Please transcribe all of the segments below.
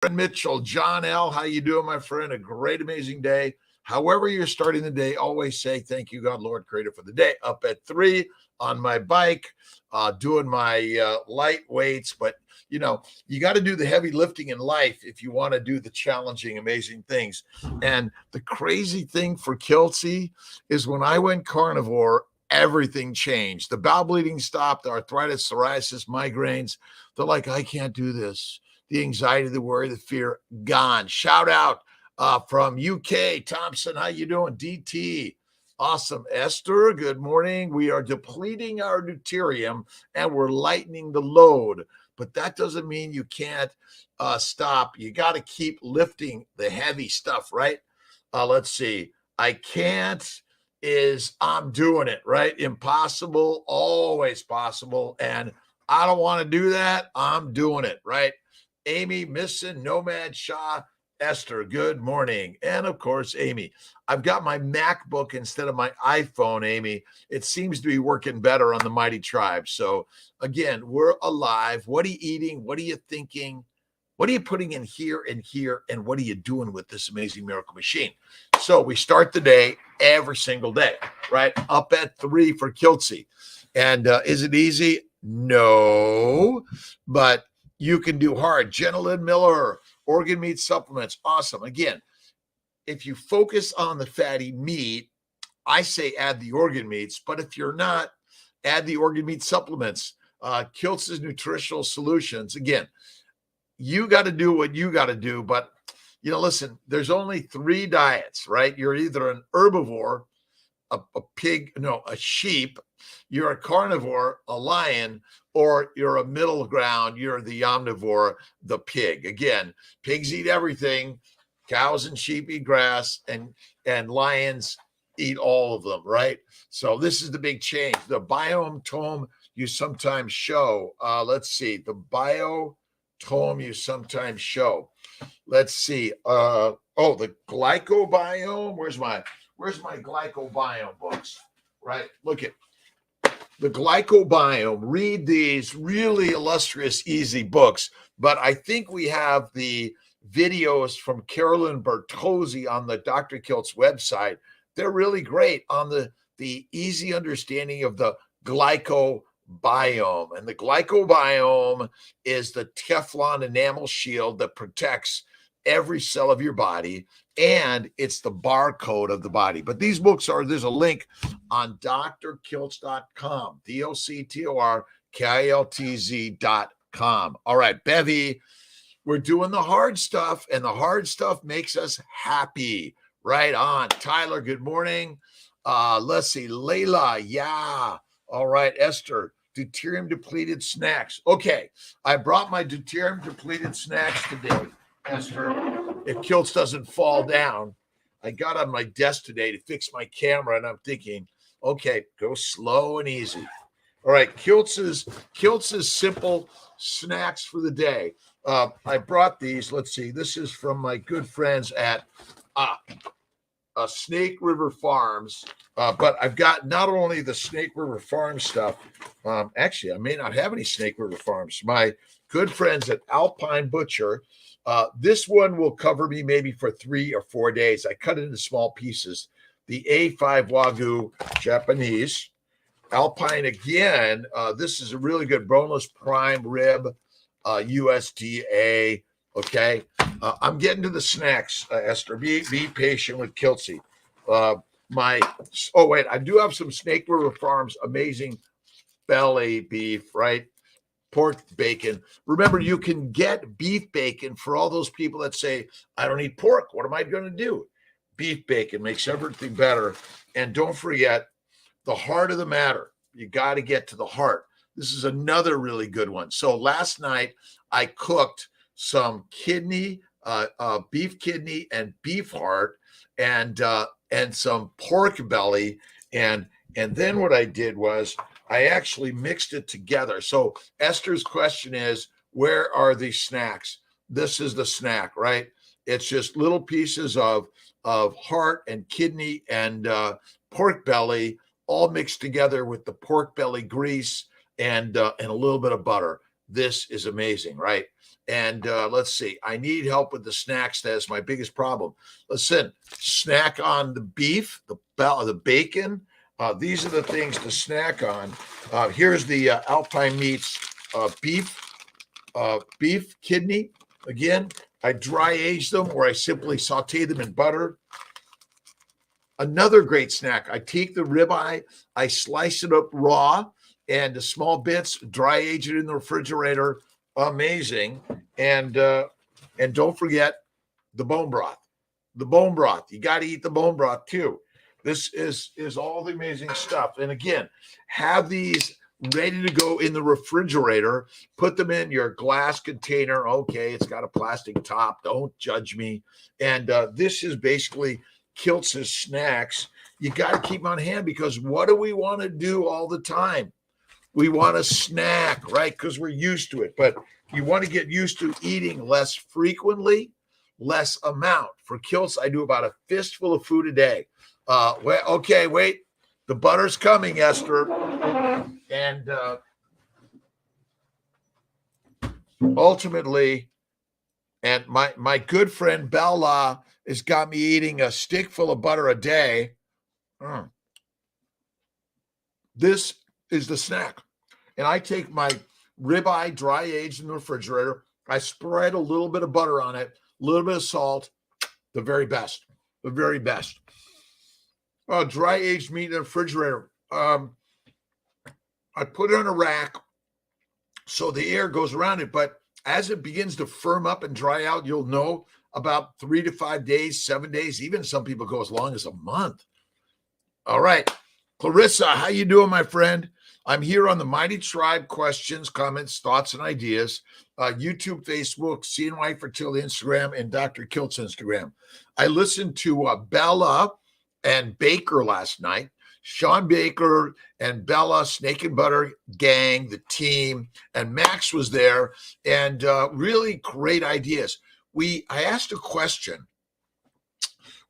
friend Mitchell, John L. How you doing, my friend? A great, amazing day. However you're starting the day, always say thank you, God, Lord, Creator, for the day. Up at 3 on my bike, doing my light weights. But, you got to do the heavy lifting in life if you want to do the challenging, amazing things. And the crazy thing for Kiltz is when I went carnivore, everything changed. The bowel bleeding stopped, the arthritis, psoriasis, migraines. They're like, I can't do this. The anxiety, the worry, the fear, gone. Shout out from UK. Thompson, how you doing? DT. Awesome. Esther, good morning. We are depleting our deuterium and we're lightening the load. But that doesn't mean you can't stop. You got to keep lifting the heavy stuff, right? Let's see. I can't is I'm doing it, right? Impossible, always possible. And I don't want to do that. I'm doing it, right? Amy, Misson, Nomad, Shah, Esther, good morning. And of course, Amy. I've got my MacBook instead of my iPhone, Amy. It seems to be working better on the Mighty Tribe. So again, we're alive. What are you eating? What are you thinking? What are you putting in here and here? And what are you doing with this amazing miracle machine? So we start the day every single day, right? Up at 3 for Kiltz. And is it easy? No, but you can do hard. Jenna Lynn Miller, organ meat supplements. Awesome. Again, if you focus on the fatty meat, I say add the organ meats, but if you're not, add the organ meat supplements. Kiltz's Nutritional Solutions. Again, you got to do what you got to do, but listen, there's only 3 diets, right? You're either an herbivore, a sheep, you're a carnivore, a lion, or you're a middle ground, you're the omnivore, the pig. Again, pigs eat everything, cows and sheep eat grass, and lions eat all of them, right? So this is the big change. The biome tome you sometimes show. Let's see, the biotome you sometimes show. Let's see. The glycobiome. Where's my glycobiome books? Right. Look at the glycobiome. Read these really illustrious, easy books. But I think we have the videos from Carolyn Bertozzi on the Dr.Kiltz website. They're really great on the easy understanding of the glycobiome. And the glycobiome is the Teflon enamel shield that protects every cell of your body, and it's the barcode of the body. But these books there's a link on drkiltz.com, DOCTORKILTZ.com. All right, Bevy, we're doing the hard stuff, and the hard stuff makes us happy. Right on. Tyler, good morning. Let's see. Layla, yeah. All right, Esther, deuterium depleted snacks. Okay, I brought my deuterium depleted snacks today, Esther. If Kiltz doesn't fall down, I got on my desk today to fix my camera, and I'm thinking, okay, go slow and easy. All right, Kiltz's simple snacks for the day. I brought these. Let's see. This is from my good friends at Snake River Farms. But I've got not only the Snake River Farm stuff. Actually, I may not have any Snake River Farms. My good friends at Alpine Butcher. This one will cover me maybe for 3 or 4 days. I cut it into small pieces. The A5 Wagyu Japanese. Alpine again. This is a really good boneless prime rib, USDA. Okay. I'm getting to the snacks, Esther. Be patient with Kiltz. I do have some Snake River Farms amazing belly beef, right? Pork bacon. Remember, you can get beef bacon for all those people that say, I don't eat pork. What am I going to do? Beef bacon makes everything better. And don't forget the heart of the matter. You got to get to the heart. This is another really good one. So last night I cooked some kidney, beef kidney and beef heart, and some pork belly, and then what I did was I actually mixed it together. So Esther's question is, where are these snacks? This is the snack, right? It's just little pieces of heart and kidney and pork belly, all mixed together with the pork belly grease and a little bit of butter. this is amazing, right? And let's see. I need help with the snacks. That is my biggest problem. Listen, snack on the beef, the bacon. These are the things to snack on. Here's the Alpine Meats beef kidney. Again, I dry age them or I simply saute them in butter. Another great snack. I take the ribeye, I slice it up raw and the small bits, dry age it in the refrigerator. Amazing. And don't forget the bone broth. The bone broth. You got to eat the bone broth too. This is all the amazing stuff. And again, have these ready to go in the refrigerator. Put them in your glass container. Okay, it's got a plastic top. Don't judge me. And this is basically Kiltz's snacks. You got to keep them on hand because what do we want to do all the time? We want to snack, right? Because we're used to it. But you want to get used to eating less frequently, less amount. For Kiltz, I do about a fistful of food a day. Wait. The butter's coming, Esther. And ultimately, and my good friend Bella has got me eating a stick full of butter a day. This is the snack. And I take my ribeye dry aged in the refrigerator. I spread a little bit of butter on it, a little bit of salt, the very best. The very best. Dry aged meat in the refrigerator. I put it on a rack so the air goes around it. But as it begins to firm up and dry out, you'll know about 3 to 5 days, 7 days, even some people go as long as a month. All right. Clarissa, how you doing, my friend? I'm here on the Mighty Tribe. Questions, comments, thoughts, and ideas. YouTube, Facebook, CNY Fertility Instagram, and Dr. Kiltz Instagram. I listened to Bella and Baker last night. Sean Baker and Bella, Snake and Butter gang, the team, and Max was there, and really great ideas. I asked a question.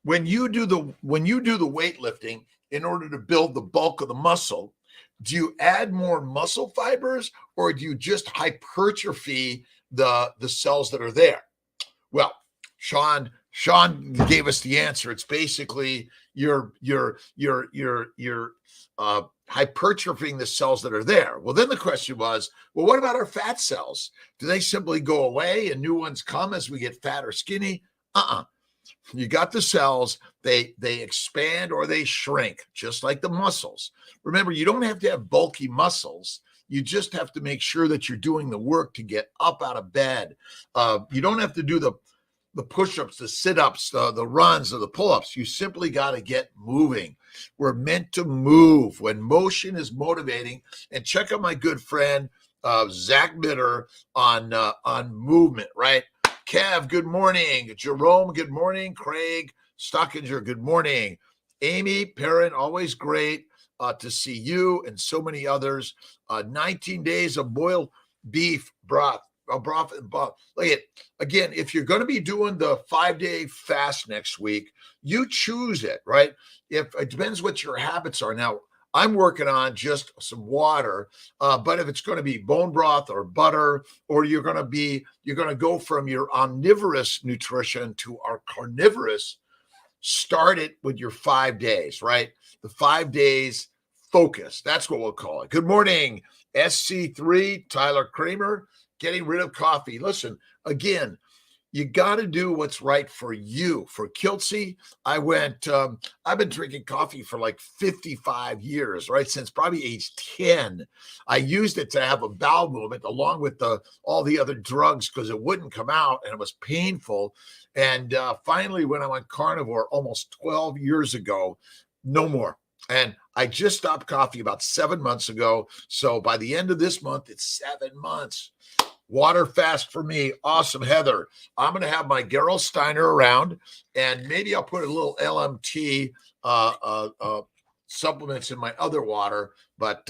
When you do the weightlifting in order to build the bulk of the muscle, do you add more muscle fibers or do you just hypertrophy the cells that are there? Well, Sean gave us the answer. It's basically you're hypertrophying the cells that are there. Well, then the question was, well, what about our fat cells? Do they simply go away and new ones come as we get fat or skinny? You got the cells, they expand or they shrink, just like the muscles. Remember, you don't have to have bulky muscles. You just have to make sure that you're doing the work to get up out of bed. You don't have to do the push-ups, the sit-ups, the runs, or the pull-ups. You simply got to get moving. We're meant to move when motion is motivating. And check out my good friend, Zach Mitter on movement, right? Kev, good morning. Jerome, good morning. Craig Stockinger, good morning. Amy Perrin, always great to see you and so many others. 19 days of boiled beef broth. Look at, again, if you're going to be doing the 5-day fast next week, you choose it, right? If it depends what your habits are. Now, I'm working on just some water, but if it's going to be bone broth or butter, or you're going to go from your omnivorous nutrition to our carnivorous, start it with your 5 days, right? The 5 days focus. That's what we'll call it. Good morning, SC3, Tyler Kramer, getting rid of coffee. Listen, again, you got to do what's right for you. For Kiltzy, I've been drinking coffee for like 55 years, right? Since probably age 10. I used it to have a bowel movement along with all the other drugs because it wouldn't come out and it was painful. And finally, when I went carnivore almost 12 years ago, no more. And I just stopped coffee about 7 months ago. So by the end of this month, it's 7 months. Water fast for me. Awesome, Heather. I'm going to have my Gerald Steiner around, and maybe I'll put a little LMT supplements in my other water. But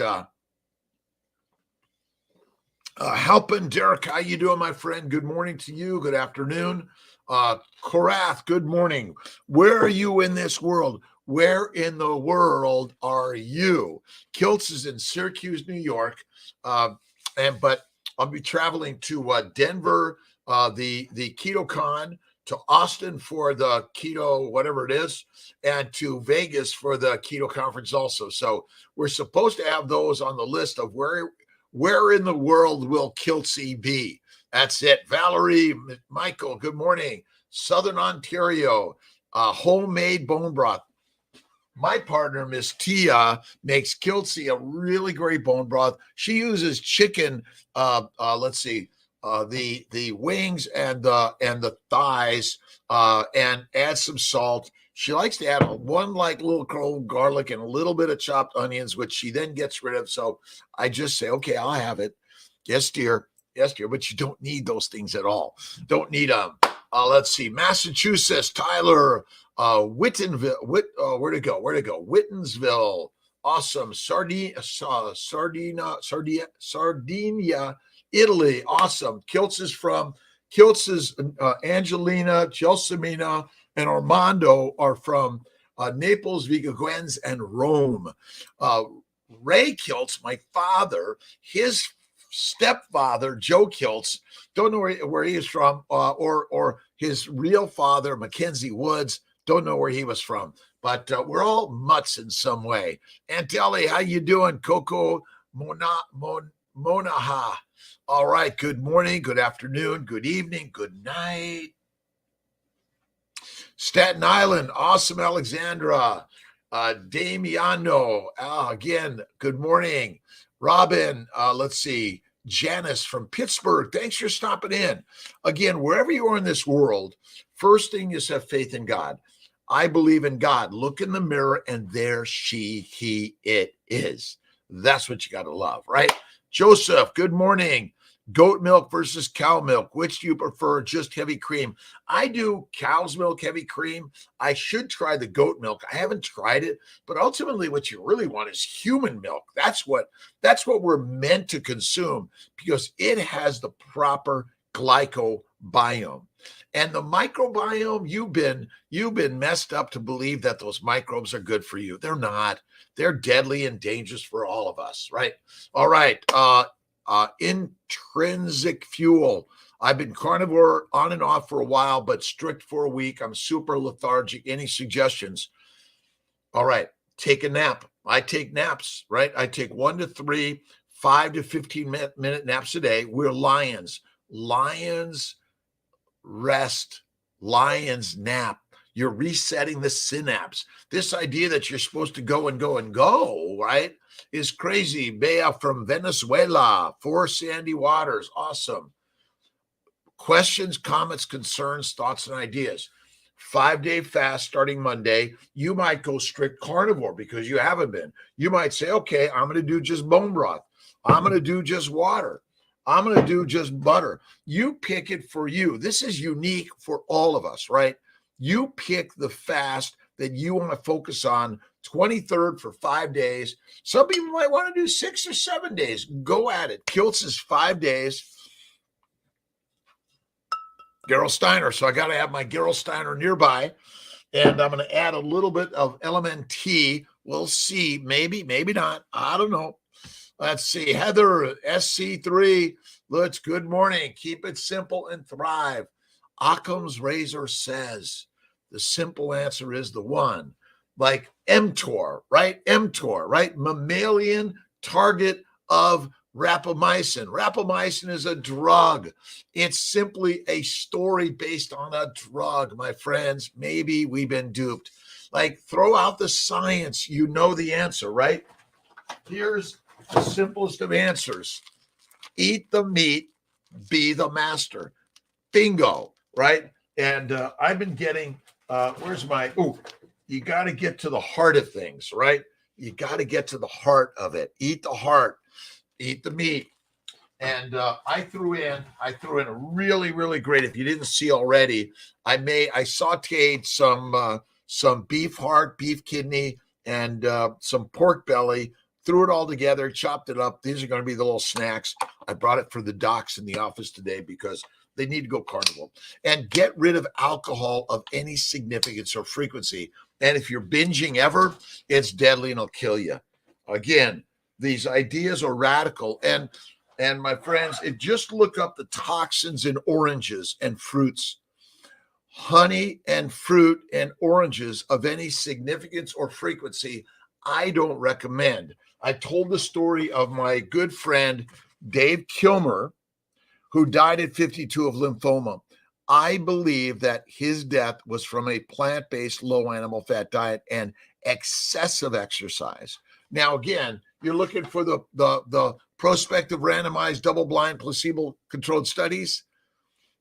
helping Derek, how you doing, my friend? Good morning to you. Good afternoon. Korath, good morning. Where are you in this world? Where in the world are you? Kiltz is in Syracuse, New York, but I'll be traveling to Denver, the KetoCon, to Austin for the Keto, whatever it is, and to Vegas for the Keto conference also. So we're supposed to have those on the list of where in the world will Kiltz be? That's it. Valerie, Michael, good morning. Southern Ontario, homemade bone broth. My partner, Miss Tia, makes Kiltz a really great bone broth. She uses chicken. Let's see, the wings and the thighs, and adds some salt. She likes to add one like little clove garlic and a little bit of chopped onions, which she then gets rid of. So I just say, okay, I'll have it. Yes, dear. Yes, dear. But you don't need those things at all. Don't need them. Let's see, Massachusetts, Tyler, Wittenville, where'd it go? Wittensville, awesome. Sardinia, Italy, awesome. Kiltz's Angelina, Gelsomina, and Armando are from Naples, Vigaguens, and Rome. Ray Kiltz, my father, his stepfather, Joe Kiltz, don't know where he is from, or his real father, Mackenzie Woods, don't know where he was from, but we're all mutts in some way. Aunt Ellie, how you doing? Coco Monaha. All right, good morning, good afternoon, good evening, good night. Staten Island, awesome, Alexandra. Damiano, again, good morning. Robin, let's see, Janice from Pittsburgh, thanks for stopping in. Again, wherever you are in this world, first thing is have faith in God. I believe in God. Look in the mirror and there he, it is. That's what you got to love, right? Joseph, good morning. Goat milk versus cow milk. Which do you prefer? Just heavy cream. I do cow's milk, heavy cream. I should try the goat milk. I haven't tried it, but ultimately what you really want is human milk. That's what we're meant to consume because it has the proper glycobiome. And the microbiome, you've been messed up to believe that those microbes are good for you. They're not. They're deadly and dangerous for all of us, right? All right. Intrinsic fuel. I've been carnivore on and off for a while, but strict for a week. I'm super lethargic. Any suggestions? All right. Take a nap. I take naps, right? I take 1 to 3, 5 to 15-minute naps a day. We're lions. Lions rest. Lions nap. You're resetting the synapse. This idea that you're supposed to go and go and go, right, is crazy. Bea from Venezuela, 4 Sandy Waters, awesome. Questions, comments, concerns, thoughts, and ideas. 5-day fast starting Monday. You might go strict carnivore because you haven't been. You might say, okay, I'm going to do just bone broth. I'm going to do just water. I'm going to do just butter. You pick it for you. This is unique for all of us, right? You pick the fast that you want to focus on. 23rd for 5 days. Some people might want to do 6 or 7 days. Go at it. Kiltz is 5 days. Gerolsteiner. So I got to have my Gerolsteiner nearby. And I'm going to add a little bit of LMNT. We'll see. Maybe, maybe not. I don't know. Let's see. Heather, SC3. Let's good morning. Keep it simple and thrive. Occam's razor says the simple answer is the one. Like mTOR, right? mTOR, right? Mammalian target of rapamycin. Rapamycin is a drug. It's simply a story based on a drug, my friends. Maybe we've been duped. Like, throw out the science. You know the answer, right? Here's the simplest of answers. Eat the meat, be the master. Bingo, right? And I've been getting, you got to get to the heart of things, right? You got to get to the heart of it. Eat the heart, eat the meat. And I threw in a really, really great, if you didn't see already, I sauteed some beef heart, beef kidney, and some pork belly, threw it all together, chopped it up. These are going to be the little snacks. I brought it for the docs in the office today because they need to go carnivore. And get rid of alcohol of any significance or frequency. And if you're binging ever, it's deadly and it'll kill you. Again, these ideas are radical. And And my friends, just look up the toxins in oranges and fruits. Honey and fruit and oranges of any significance or frequency, I don't recommend. I told the story of my good friend, Dave Kilmer, who died at 52 of lymphoma. I believe that his death was from a plant-based low animal fat diet and excessive exercise. Now, again, you're looking for the prospective randomized double-blind placebo-controlled studies.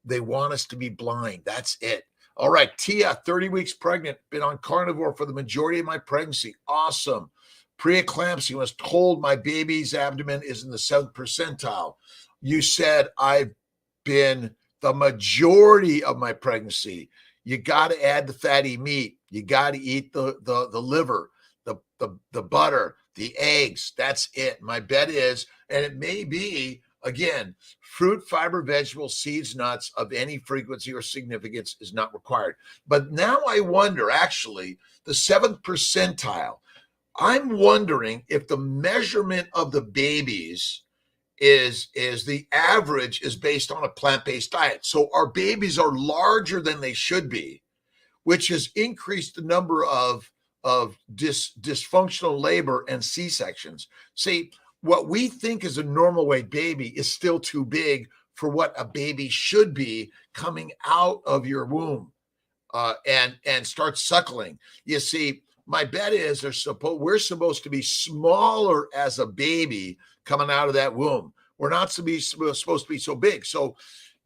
They want us to be blind. That's it. All right, Tia, 30 weeks pregnant, been on carnivore for the majority of my pregnancy. Awesome. Preeclampsia, was told my baby's abdomen is in the 7th percentile. You said I've been the majority of my pregnancy. You got to add the fatty meat. You got to eat the liver, the butter, the eggs. That's it. My bet is, and it may be, again, fruit, fiber, vegetables, seeds, nuts of any frequency or significance is not required. But now I wonder, actually, the 7th percentile, I'm wondering if the measurement of the babies is the average is based on a plant-based diet. So our babies are larger than they should be, which has increased the number of dysfunctional labor and C-sections. See, what we think is a normal weight baby is still too big for what a baby should be coming out of your womb and start suckling. You see, my bet is we're supposed to be smaller as a baby coming out of that womb. We're not supposed to be so big. So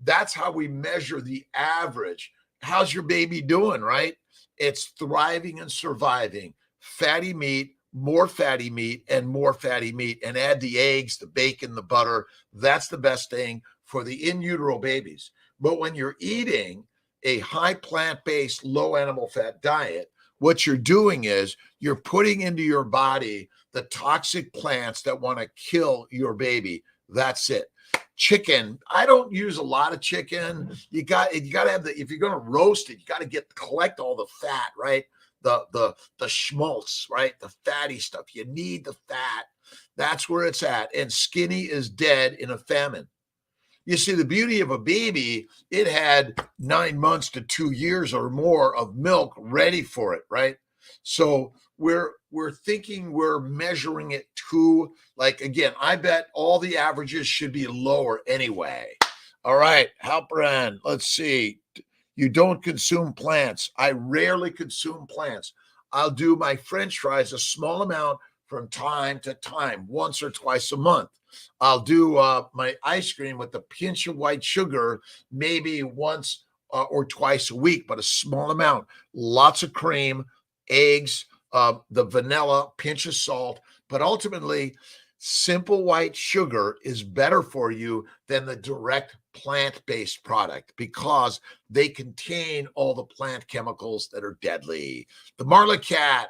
that's how we measure the average. How's your baby doing, right? It's thriving and surviving. Fatty meat, more fatty meat, and more fatty meat. And add the eggs, the bacon, the butter. That's the best thing for the in utero babies. But when you're eating a high plant-based, low animal fat diet, what you're doing is you're putting into your body the toxic plants that want to kill your baby. That's it. Chicken, I don't use a lot of chicken. You got to have if you're going to roast it, you got to collect all the fat, right? The schmaltz, right? The fatty stuff. You need the fat. That's where it's at. And skinny is dead in a famine. You see, the beauty of a baby, it had 9 months to 2 years or more of milk ready for it, right? So we're thinking we're measuring it to, like, again, I bet all the averages should be lower anyway. All right, Halperin, let's see. You don't consume plants. I rarely consume plants. I'll do my French fries a small amount from time to time, once or twice a month. I'll do my ice cream with a pinch of white sugar, maybe once or twice a week, but a small amount. Lots of cream, eggs, the vanilla, pinch of salt. But ultimately, simple white sugar is better for you than the direct plant-based product because they contain all the plant chemicals that are deadly. The Marla cat,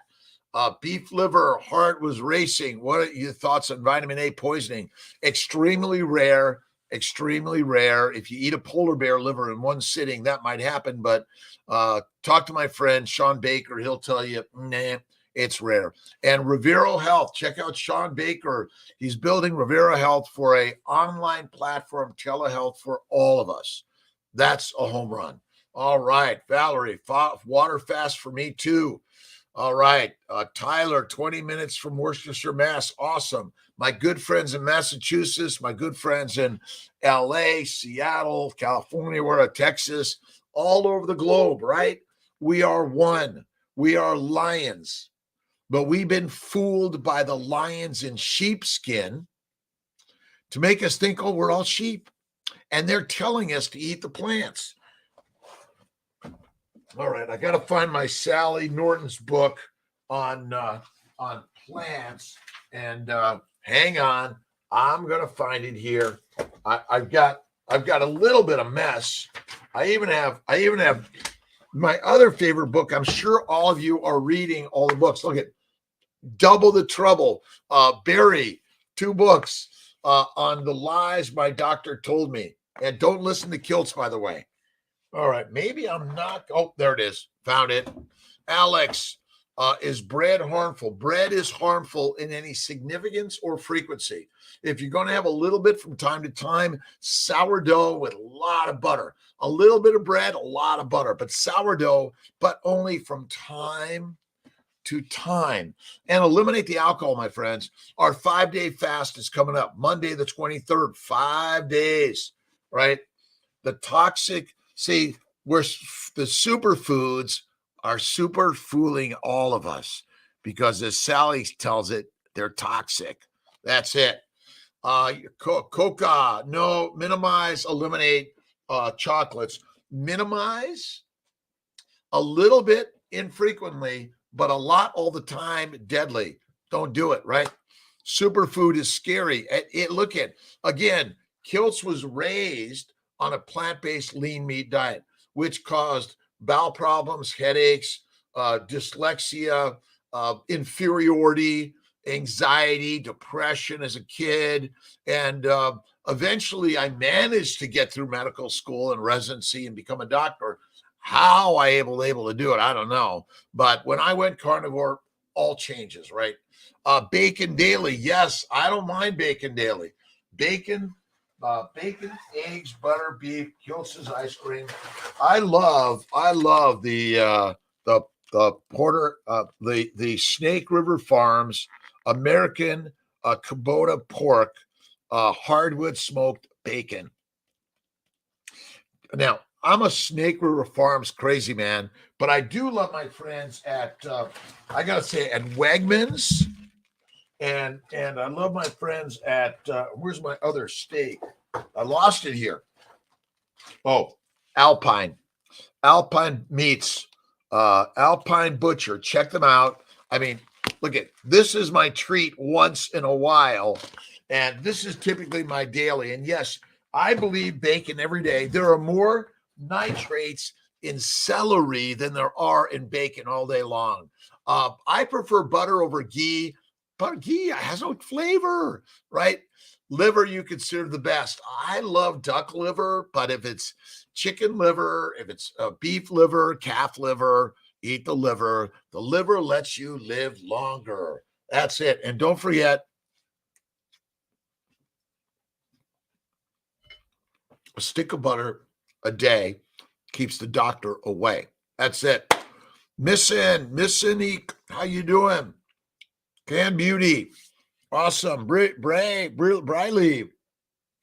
beef liver, heart was racing. What are your thoughts on vitamin A poisoning? Extremely rare, extremely rare. If you eat a polar bear liver in one sitting, that might happen. But talk to my friend, Sean Baker. He'll tell you, nah, it's rare. And Rivero Health, check out Sean Baker. He's building Rivero Health for an online platform, telehealth for all of us. That's a home run. All right, Valerie, water fast for me too. All right, Tyler, 20 minutes from Worcestershire, Mass. Awesome. My good friends in Massachusetts, my good friends in LA, Seattle, California, Texas, all over the globe, right? We are one. We are lions. But we've been fooled by the lions in sheepskin to make us think, oh, we're all sheep. And they're telling us to eat the plants. All right, I got to find my Sally Norton's book on plants, and hang on, I'm gonna find it here. I've got a little bit of mess. I even have my other favorite book. I'm sure all of you are reading all the books. Look at Double the Trouble, Barry, 2 books on the lies my doctor told me, and don't listen to Kiltz, by the way. All right, maybe I'm not. Oh, there it is. Found it. Alex, Is bread harmful? Bread is harmful in any significance or frequency. If you're going to have a little bit from time to time, sourdough with a lot of butter, a little bit of bread, a lot of butter, but sourdough, but only from time to time. And eliminate the alcohol, my friends. Our 5-day fast is coming up Monday, the 23rd, 5 days, right? The toxic, see, we're the superfoods are super fooling all of us because, as Sally tells it, they're toxic. That's it. Coca, no, minimize, eliminate chocolates. Minimize a little bit infrequently, but a lot all the time, deadly. Don't do it, right? Superfood is scary. Look at, again, Kiltz was raised on a plant-based lean meat diet, which caused bowel problems, headaches, dyslexia, inferiority, anxiety, depression as a kid. And eventually I managed to get through medical school and residency and become a doctor. How I able to do it, I don't know. But when I went carnivore, all changes, right? Bacon daily. Yes, I don't mind bacon daily. Bacon, eggs, butter, beef, Kiltz's ice cream. I love the Porter, the Snake River Farms American Kubota pork, hardwood smoked bacon. Now, I'm a Snake River Farms crazy man, but I do love my friends at I gotta say at Wegmans, and I love my friends at where's my other steak? I lost it here. Oh, Alpine Meats, Alpine Butcher. Check them out. I mean, look at this is my treat once in a while, and this is typically my daily. And yes, I believe bacon every day. There are more nitrates in celery than there are in bacon all day long. I prefer butter over ghee, but ghee has no flavor, right? Liver you consider the best. I love duck liver, but if it's chicken liver, if it's beef liver, calf liver, eat the liver. The liver lets you live longer. That's it. And don't forget, a stick of butter a day keeps the doctor away. That's it. Miss Inique, how you doing? Can Beauty, awesome. Briley,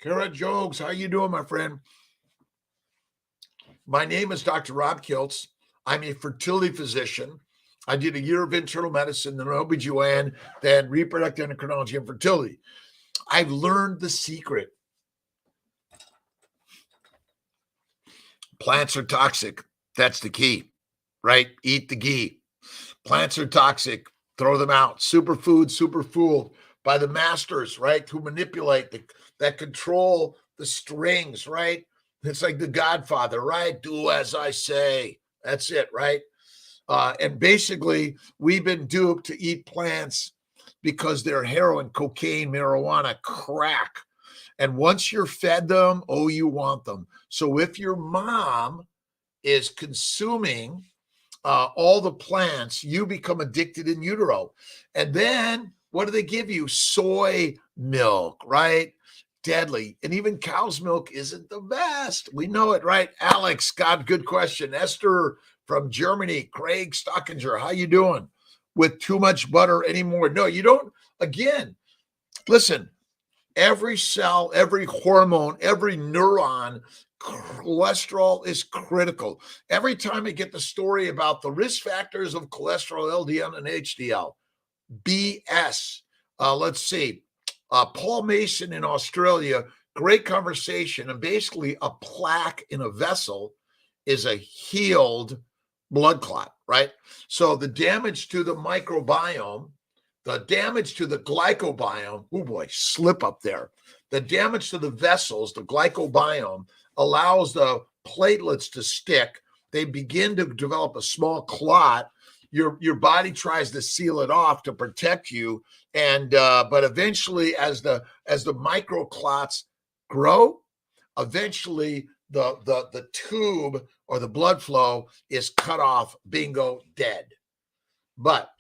Kara Jogues, how you doing, my friend? My name is Dr. Rob Kiltz. I'm a fertility physician. I did a year of internal medicine, then OBGYN, then reproductive endocrinology and fertility. I've learned the secret. Plants are toxic. That's the key, right? Eat the ghee. Plants are toxic. Throw them out. Superfood, super fooled by the masters, right? Who manipulate, that control the strings, right? It's like the Godfather, right? Do as I say. That's it, right? And basically, we've been duped to eat plants because they're heroin, cocaine, marijuana, crack. And once you're fed them, oh, you want them. So if your mom is consuming all the plants, you become addicted in utero. And then what do they give you? Soy milk, right? Deadly. And even cow's milk isn't the best. We know it, right? Alex, God, good question. Esther from Germany, Craig Stockinger, how you doing? With too much butter anymore? No, you don't. Again, listen, every cell, every hormone, every neuron, cholesterol is critical. Every time I get the story about the risk factors of cholesterol, LDL and HDL, BS. Let's see. Paul Mason in Australia, great conversation. And basically, a plaque in a vessel is a healed blood clot, right? So the damage to the microbiome, the damage to the glycobiome, oh boy, slip up there. The damage to the vessels, the glycobiome, allows the platelets to stick. They begin to develop a small clot. Your body tries to seal it off to protect you, and but eventually, as the microclots grow, eventually the tube or the blood flow is cut off. Bingo, dead. but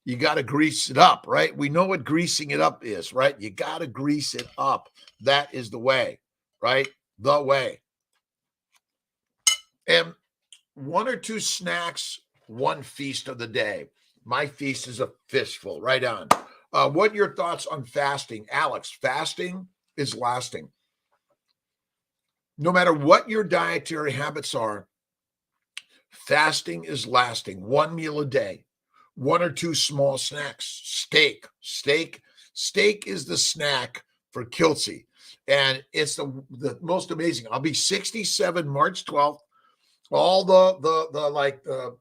you got to grease it up, right? We know what greasing it up is, right? You got to grease it up. That is the way, right? The way. And one or two snacks, one feast of the day. My feast is a fistful, right on. What are your thoughts on fasting? Alex, fasting is lasting. No matter what your dietary habits are, fasting is lasting. One meal a day, one or two small snacks. Steak is the snack for Kiltz. And it's the most amazing. I'll be 67 March 12th. All the like the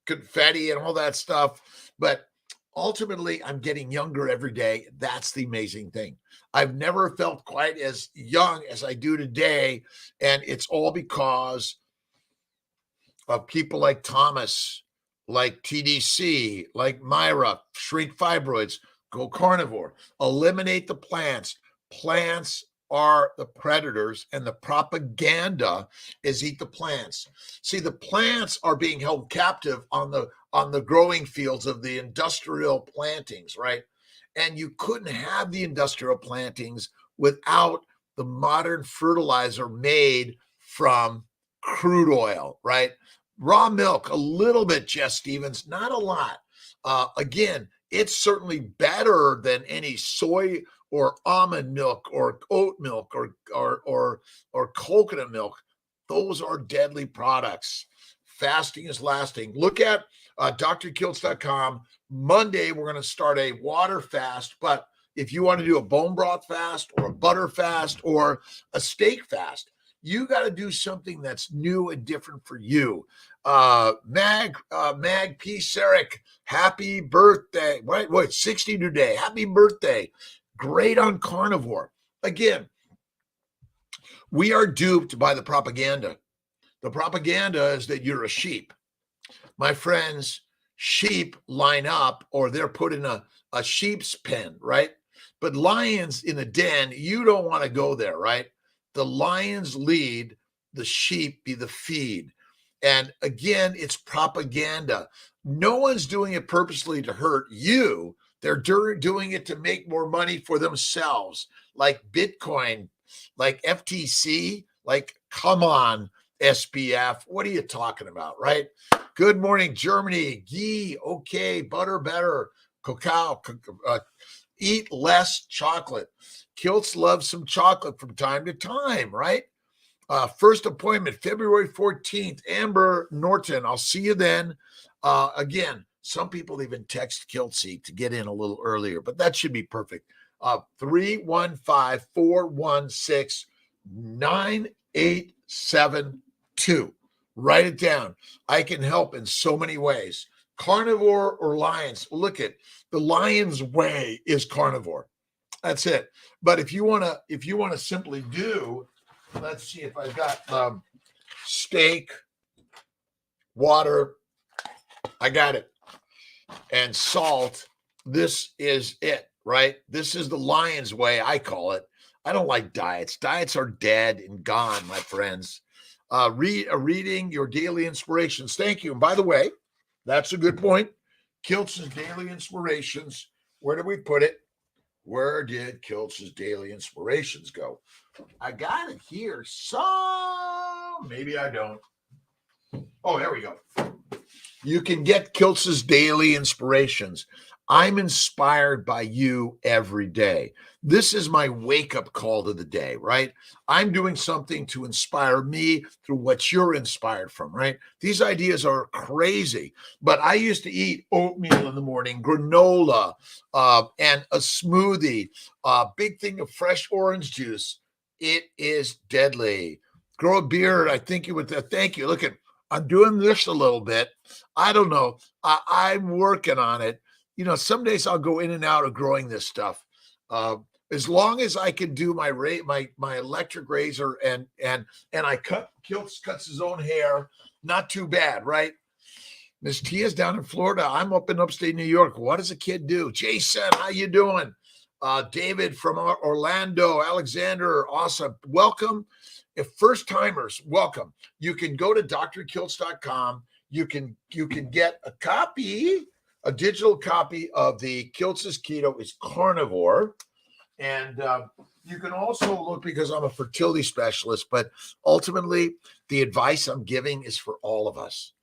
confetti and all that stuff. But ultimately, I'm getting younger every day. That's the amazing thing. I've never felt quite as young as I do today. And it's all because of people like Thomas, like TDC, like Myra, shrink fibroids, go carnivore, eliminate the plants. Plants are the predators, and the propaganda is eat the plants. See, the plants are being held captive on the growing fields of the industrial plantings, right? And you couldn't have the industrial plantings without the modern fertilizer made from crude oil, right? Raw milk, a little bit, Jess Stevens, not a lot. Again, it's certainly better than any soy or almond milk or oat milk or coconut milk. Those are deadly products. Fasting is lasting. Look at drkiltz.com. Monday, we're going to start a water fast, but if you want to do a bone broth fast or a butter fast or a steak fast, you got to do something that's new and different for you. Mag P. Sarek, happy birthday. Wait, 60 today. Happy birthday. Great on carnivore. Again, we are duped by the propaganda. The propaganda is that you're a sheep. My friends, sheep line up or they're put in a sheep's pen, right? But lions in a den, you don't want to go there, right? The lions lead, the sheep be the feed. And again, it's propaganda. No one's doing it purposely to hurt you. They're doing it to make more money for themselves, like Bitcoin, like FTC, like, come on, SPF. What are you talking about, right? Good morning, Germany. Ghee, okay. Butter, better. Cacao, eat less chocolate. Kiltz loves some chocolate from time to time, right? First appointment, February 14th. Amber Norton, I'll see you then. Again, some people even text Kiltz to get in a little earlier, but that should be perfect. 315-416-9872. Write it down. I can help in so many ways. Carnivore or lions? Look at the lion's way is carnivore. That's it. But if you want to simply do, let's see if I've got steak, water, I got it, and salt. This is it, right? This is the lion's way, I call it. I don't like diets. Diets are dead and gone, my friends. Reading your daily inspirations. Thank you. And by the way, that's a good point. Kiltz's daily inspirations. Where did we put it? Where did Kiltz's daily inspirations go? I got it here. So maybe I don't. Oh, there we go. You can get Kiltz's daily inspirations. I'm inspired by you every day. This is my wake-up call to the day, right? I'm doing something to inspire me through what you're inspired from, right? These ideas are crazy, but I used to eat oatmeal in the morning, granola, and a smoothie, a big thing of fresh orange juice. It is deadly. Grow a beard. I think you would. Thank you. Look at, I'm doing this a little bit. I don't know. I'm working on it. You know, some days I'll go in and out of growing this stuff. As long as I can do my electric razor and I Kiltz cuts his own hair, not too bad, right? Miss Tia's down in Florida. I'm up in upstate New York. What does a kid do? Jason, how you doing? David from Orlando, Alexander, awesome. Welcome. If first timers, welcome. You can go to drkiltz.com. You can get a copy a digital copy of the Kiltz's Keto is Carnivore. And you can also look, because I'm a fertility specialist, but ultimately the advice I'm giving is for all of us.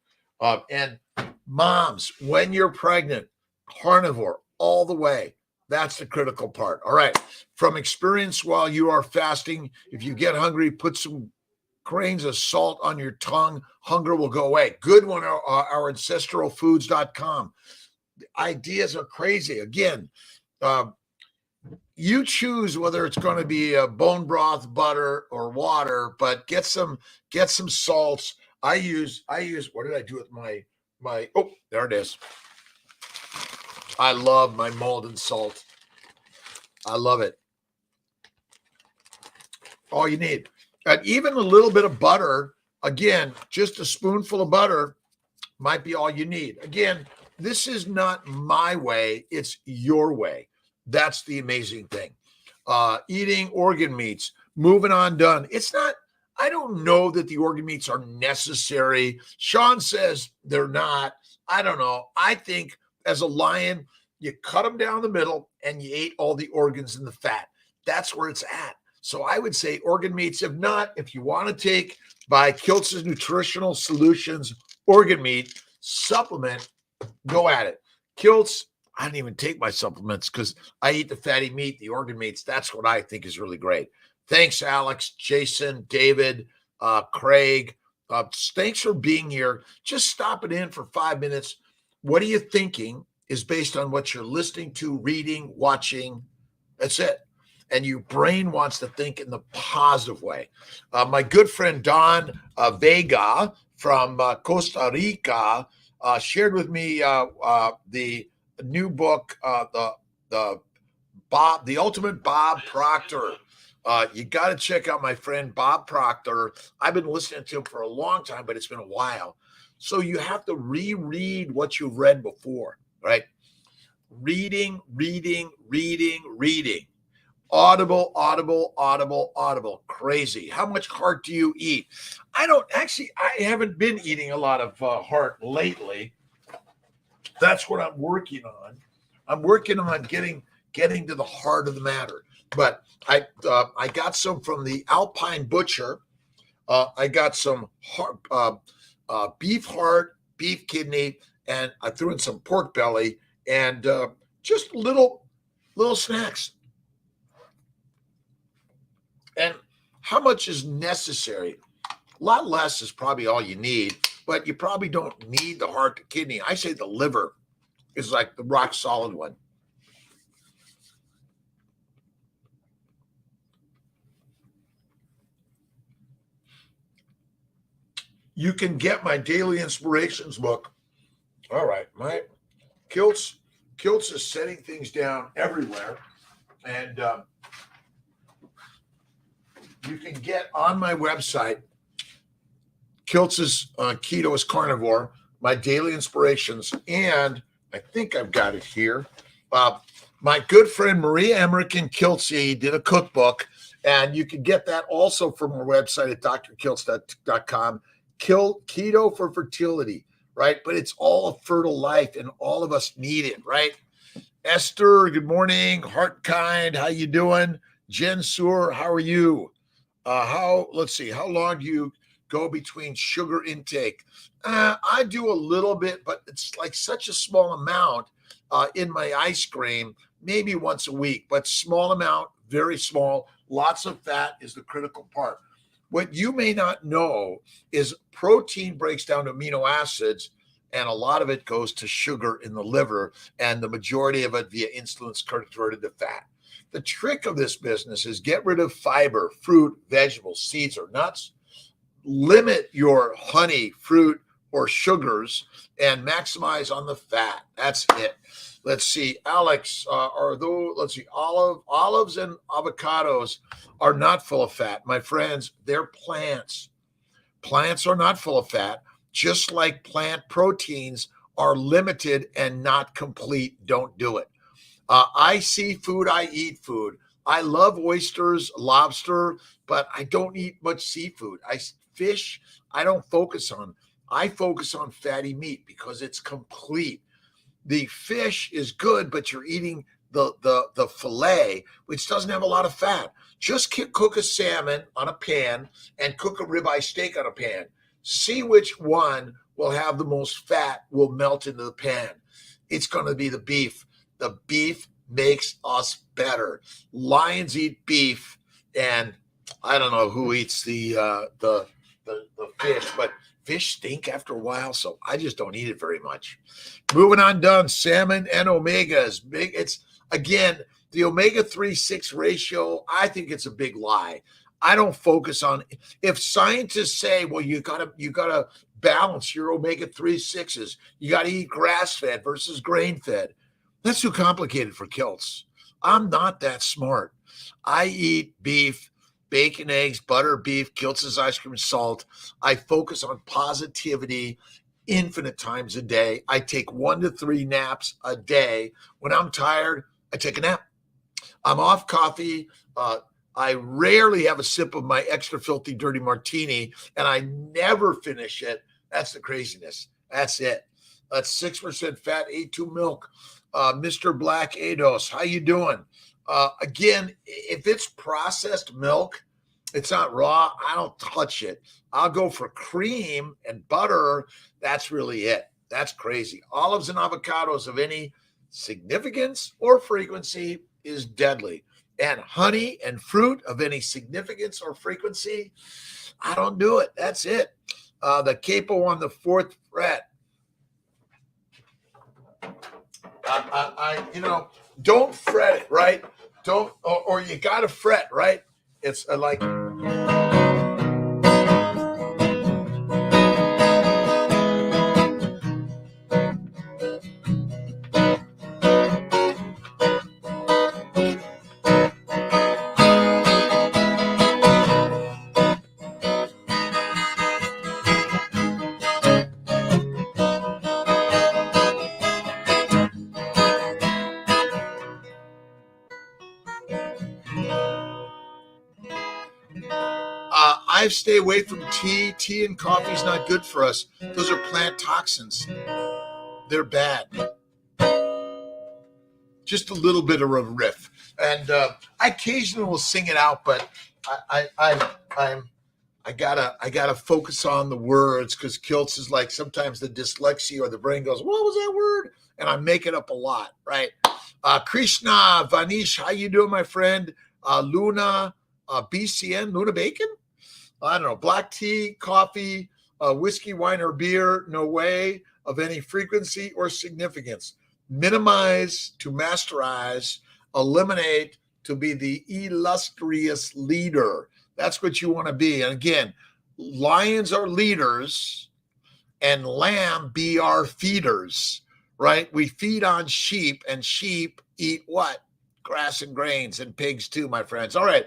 And moms, when you're pregnant, carnivore all the way. That's the critical part. All right. From experience, while you are fasting, if you get hungry, put some grains of salt on your tongue. Hunger will go away. Good one, our ancestralfoods.com. The ideas are crazy. Again, you choose whether it's going to be a bone broth, butter, or water, but get some salts. I use, what did I do with my, oh, there it is. I love my Malden salt. I love it. All you need. And even a little bit of butter, again, just a spoonful of butter might be all you need. Again, this is not my way. It's your way. That's the amazing thing. Eating organ meats, moving on, done. It's not, I don't know that the organ meats are necessary. Sean says they're not. I don't know. I think as a lion, you cut them down the middle and you ate all the organs and the fat. That's where it's at. So I would say organ meats. If not, if you want to take by Kiltz's Nutritional Solutions organ meat supplement, go at it. Kiltz, I don't even take my supplements because I eat the fatty meat, the organ meats. That's what I think is really great. Thanks, Alex, Jason, David, Craig. Thanks for being here. Just stopping in for 5 minutes. What are you thinking is based on what you're listening to, reading, watching. That's it. And your brain wants to think in the positive way. My good friend Don Vega from Costa Rica shared with me the new book, the Ultimate Bob Proctor. You got to check out my friend Bob Proctor. I've been listening to him for a long time, but it's been a while. So you have to reread what you've read before, right? Reading. Audible. Crazy. How much heart do you eat? I haven't been eating a lot of heart lately. That's what I'm working on. I'm working on getting to the heart of the matter. But I got some from the Alpine Butcher. I got some beef heart, beef kidney, and I threw in some pork belly and just little snacks. And how much is necessary? A lot less is probably all you need, but you probably don't need the heart, the kidney. I say the liver is like the rock solid one. You can get my Daily Inspirations book. All right, my Kiltz is setting things down everywhere, and you can get on my website, Kiltz's Keto is Carnivore, my Daily Inspirations, and I think I've got it here. My good friend Maria Emmerich Kiltzy did a cookbook, and you can get that also from our website at drkiltz.com. Keto for Fertility, right? But it's all a fertile life, and all of us need it, right? Esther, good morning. Heart Kind, how you doing? Jen Sewer, how are you? Let's see, how long do you go between sugar intake? I do a little bit, but it's like such a small amount in my ice cream, maybe once a week, but small amount, very small. Lots of fat is the critical part. What you may not know is protein breaks down to amino acids, and a lot of it goes to sugar in the liver, and the majority of it via insulin is converted to fat. The trick of this business is get rid of fiber, fruit, vegetables, seeds, or nuts. Limit your honey, fruit, or sugars and maximize on the fat. That's it. Let's see, Alex, olives and avocados are not full of fat. My friends, they're plants. Plants are not full of fat, just like plant proteins are limited and not complete. Don't do it. I see food, I eat food. I love oysters, lobster, but I don't eat much seafood. Fish, I don't focus on. I focus on fatty meat because it's complete. The fish is good, but you're eating the fillet, which doesn't have a lot of fat. Just cook a salmon on a pan and cook a ribeye steak on a pan. See which one will have the most fat, will melt into the pan. It's going to be the beef. The beef makes us better. Lions eat beef, and I don't know who eats the fish, but fish stink after a while, so I just don't eat it very much. Moving on down, salmon and omegas. Big. It's again the omega-3/6 ratio. I think it's a big lie. I don't focus on if scientists say, well, you gotta balance your omega-3/6s. You got to eat grass-fed versus grain-fed. That's too complicated for Kiltz. I'm not that smart. I eat beef, bacon, eggs, butter, beef, Kiltz's ice cream, salt. I focus on positivity infinite times a day. I take 1 to 3 naps a day. When I'm tired, I take a nap. I'm off coffee. I rarely have a sip of my extra filthy, dirty martini, and I never finish it. That's the craziness. That's it. That's 6% fat, A2 milk. Mr. Black Ados, how you doing? Again, if it's processed milk, it's not raw, I don't touch it. I'll go for cream and butter. That's really it. That's crazy. Olives and avocados of any significance or frequency is deadly. And honey and fruit of any significance or frequency, I don't do it. That's it. The capo on the 4th fret. Don't fret it, right? Don't, or you got to fret, right? It's like. I stay away from tea. Tea and coffee is not good for us. Those are plant toxins. They're bad. Just a little bit of a riff, and I occasionally will sing it out, but I gotta focus on the words because Kiltz is like sometimes the dyslexia or the brain goes, what was that word? And I make it up a lot, right? Krishna, Vanish, how you doing, my friend? Luna, BCN, Luna Bacon? I don't know, black tea, coffee, whiskey, wine, or beer, no way of any frequency or significance. Minimize to masterize, eliminate to be the illustrious leader. That's what you want to be. And again, lions are leaders and lamb be our feeders, right? We feed on sheep, and sheep eat what? Grass and grains, and pigs too, my friends. All right.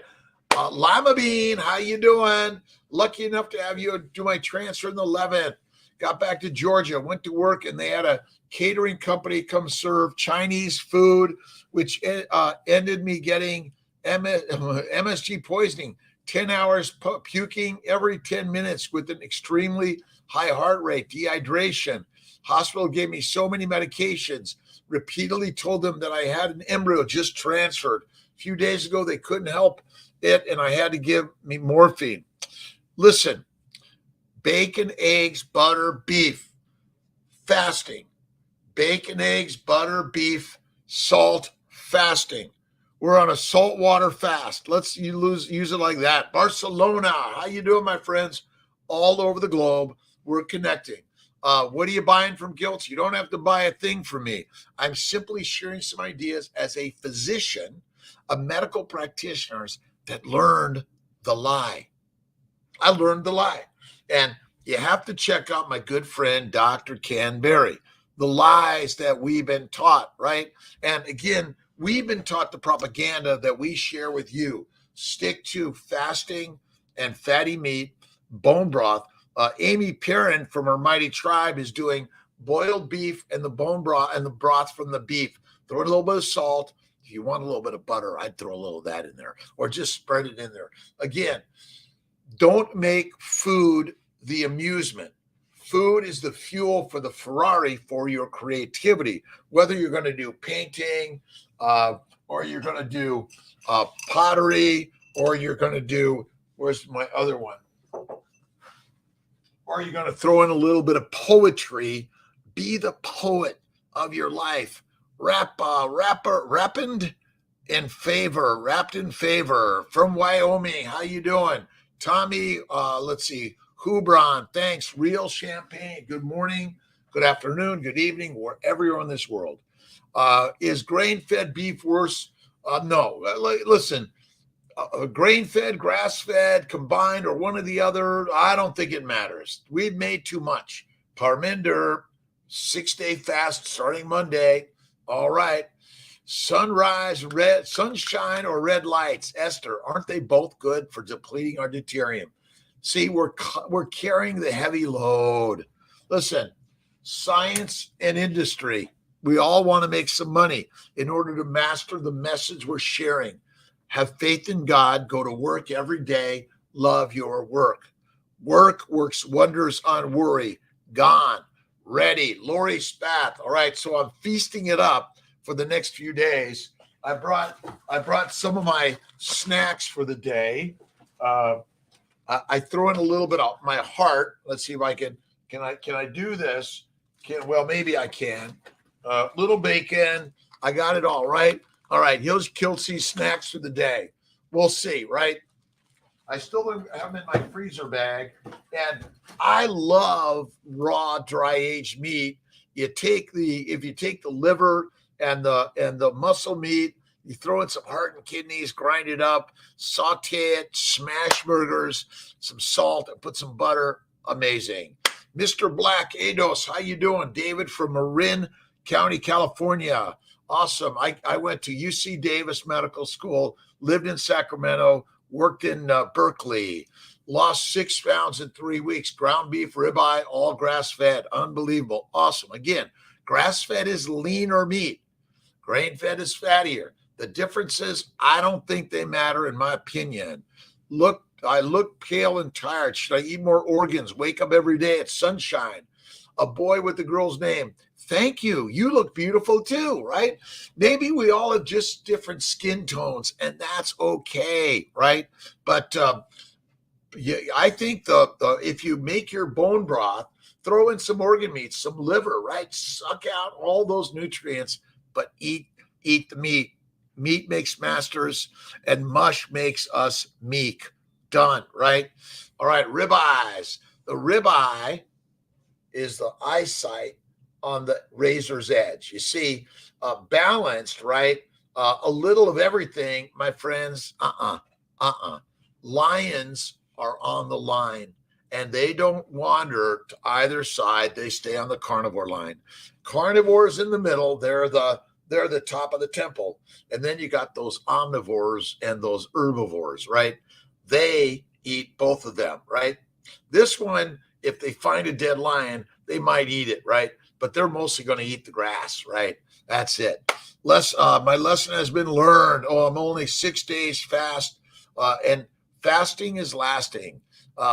Lima Bean, how you doing? Lucky enough to have you do my transfer in the 11th. Got back to Georgia, went to work, and they had a catering company come serve Chinese food, which ended me getting MSG poisoning, 10 hours puking every 10 minutes with an extremely high heart rate, dehydration. Hospital gave me so many medications, repeatedly told them that I had an embryo just transferred. A few days ago, they couldn't help it, and I had to give me morphine. Listen, bacon, eggs, butter, beef, fasting. Bacon, eggs, butter, beef, salt, fasting. We're on a saltwater fast. Let's use it like that. Barcelona, how you doing, my friends? All over the globe, we're connecting. What are you buying from Kiltz? You don't have to buy a thing from me. I'm simply sharing some ideas as a physician, a medical practitioner that learned the lie. I learned the lie. And you have to check out my good friend, Dr. Ken Berry, the lies that we've been taught, right? And again, we've been taught the propaganda that we share with you. Stick to fasting and fatty meat, bone broth. Amy Perrin from her Mighty Tribe is doing boiled beef and the bone broth and the broth from the beef. Throw in a little bit of salt. If you want a little bit of butter, I'd throw a little of that in there, or just spread it in there. Again, don't make food the amusement. Food is the fuel for the Ferrari for your creativity, whether you're going to do painting, or you're going to do pottery, or you're going to do, where's my other one? Or you're going to throw in a little bit of poetry. Be the poet of your life. Wrapped in favor from Wyoming. How you doing? Tommy, let's see. Hubron, thanks. Real Champagne. Good morning, good afternoon, good evening, wherever you're in this world. Is grain-fed beef worse? No. Listen, grain-fed, grass-fed, combined, or one or the other, I don't think it matters. We've made too much. Parminder, 6-day fast starting Monday. All right. Sunrise, sunshine, or red lights. Esther, aren't they both good for depleting our deuterium? See, we're carrying the heavy load. Listen, science and industry, we all want to make some money in order to master the message we're sharing. Have faith in God, go to work every day, love your work. Work works wonders on worry. Gone, ready. Lori Spath. All right, so I'm feasting it up for the next few days. I brought some of my snacks for the day. I throw in a little bit of my heart. Let's see if I can I do this? Well, maybe I can. Little bacon. I got it all right. All right. Here's Kiltz's snacks for the day. We'll see, right? I still have them in my freezer bag, and I love raw, dry aged meat. If you take the liver and the muscle meat, you throw in some heart and kidneys, grind it up, saute it, smash burgers, some salt, and put some butter. Amazing. Mr. Black, Ados, how you doing? David from Marin County, California. Awesome. I went to UC Davis Medical School, lived in Sacramento, worked in Berkeley, lost 6 pounds in 3 weeks, ground beef, ribeye, all grass-fed. Unbelievable. Awesome. Again, grass-fed is leaner meat. Grain-fed is fattier. The differences, I don't think they matter in my opinion. I look pale and tired. Should I eat more organs? Wake up every day at sunshine. A boy with the girl's name. Thank you. You look beautiful too, right? Maybe we all have just different skin tones, and that's okay, right? But I think if you make your bone broth, throw in some organ meat, some liver, right? Suck out all those nutrients, but eat the meat. Meat makes masters, and mush makes us meek. Done, right? All right, ribeyes. The ribeye is the eyesight on the razor's edge. You see, balanced, right? A little of everything, my friends. Lions are on the line, and they don't wander to either side. They stay on the carnivore line. Carnivores in the middle. They're the top of the temple. And then you got those omnivores and those herbivores, right? They eat both of them, right? This one, if they find a dead lion, they might eat it, right? But they're mostly going to eat the grass, right? That's it. My lesson has been learned. Oh, I'm only 6 days fast, and fasting is lasting.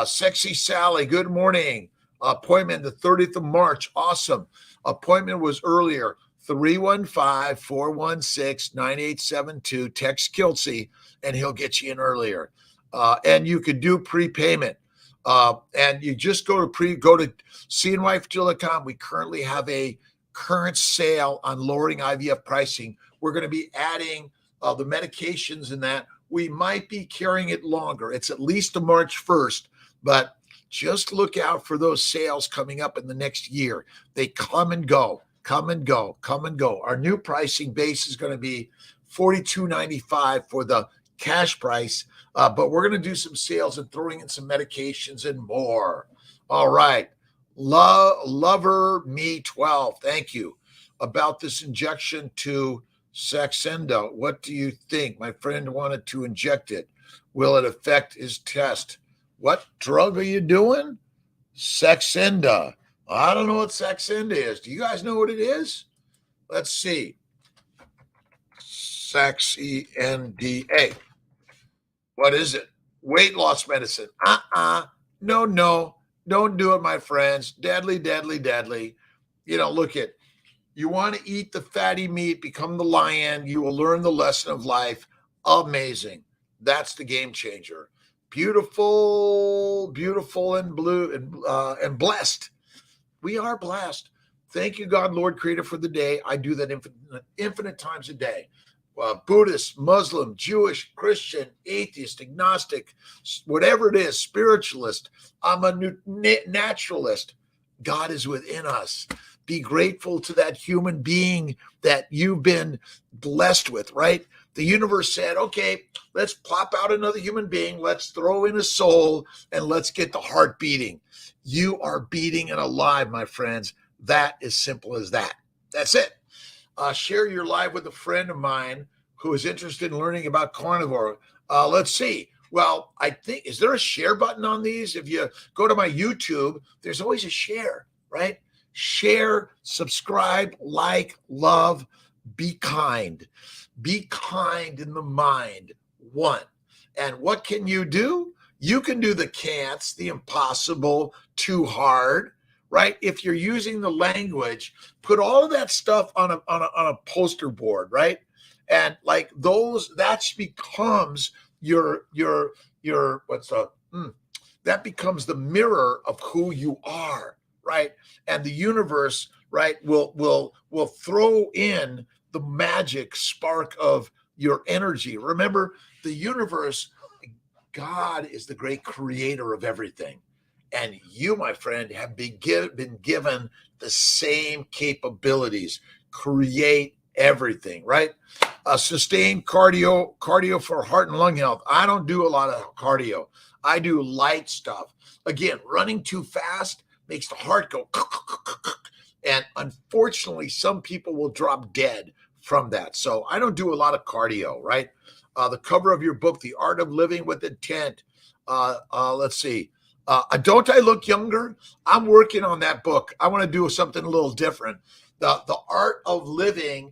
Sexy Sally, good morning. Appointment the 30th of March. Awesome. Appointment was earlier. 315-416-9872. Text Kiltz, and he'll get you in earlier. And you could do prepayment. And you just go to cnyfertility.com. We currently have a current sale on lowering IVF pricing. We're going to be adding the medications in that. We might be carrying it longer. It's at least to March 1st, but just look out for those sales coming up in the next year. They come and go. Our new pricing base is going to be $42.95 for the cash price, but we're going to do some sales and throwing in some medications and more. All right. Lover Me 12, thank you. About this injection to Saxenda, what do you think? My friend wanted to inject it. Will it affect his test? What drug are you doing? Saxenda. I don't know what Saxenda is. Do you guys know what it is? Let's see. Saxenda. What is it? Weight loss medicine. No. Don't do it, my friends. Deadly, deadly, deadly. Look at, you want to eat the fatty meat, become the lion. You will learn the lesson of life. Amazing. That's the game changer. Beautiful, beautiful, and blue, and blessed. We are blessed. Thank you, God, Lord, Creator, for the day. I do that infinite times a day. Buddhist, Muslim, Jewish, Christian, atheist, agnostic, whatever it is, spiritualist. I'm a naturalist. God is within us. Be grateful to that human being that you've been blessed with, right? The universe said, okay, let's plop out another human being. Let's throw in a soul and let's get the heart beating. You are beating and alive, my friends. That is simple as that. That's it. Share your live with a friend of mine who is interested in learning about carnivore. Let's see. Well, I think, is there a share button on these? If you go to my YouTube, there's always a share, right? Share, subscribe, like, love, be kind. Be kind in the mind. One. And what can you do? You can do the can'ts, the impossible, too hard, right? If you're using the language, put all of that stuff on a poster board, right? And like those, that becomes that becomes the mirror of who you are, right? And the universe, right, will throw in the magic spark of your energy. Remember, the universe, God is the great creator of everything. And you, my friend, have been given the same capabilities. Create everything, right? Sustained cardio for heart and lung health. I don't do a lot of cardio. I do light stuff. Again, running too fast makes the heart go. And unfortunately, some people will drop dead from that. So I don't do a lot of cardio, right? The cover of your book, The Art of Living with Intent. Let's see. Don't I look younger? I'm working on that book. I want to do something a little different. The Art of Living.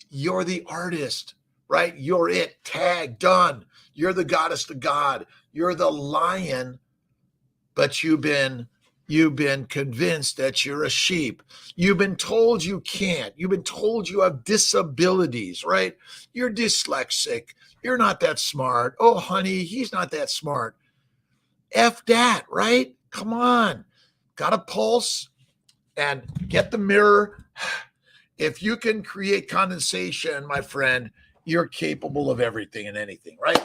You're the artist, right? You're it. Tag, done. You're the goddess to God. You're the lion, but you've been convinced that you're a sheep. You've been told you can't. You've been told you have disabilities, right? You're dyslexic. You're not that smart. Oh, honey, he's not that smart. F that, right? Come on. Got a pulse and get the mirror. If you can create condensation, my friend, you're capable of everything and anything, right?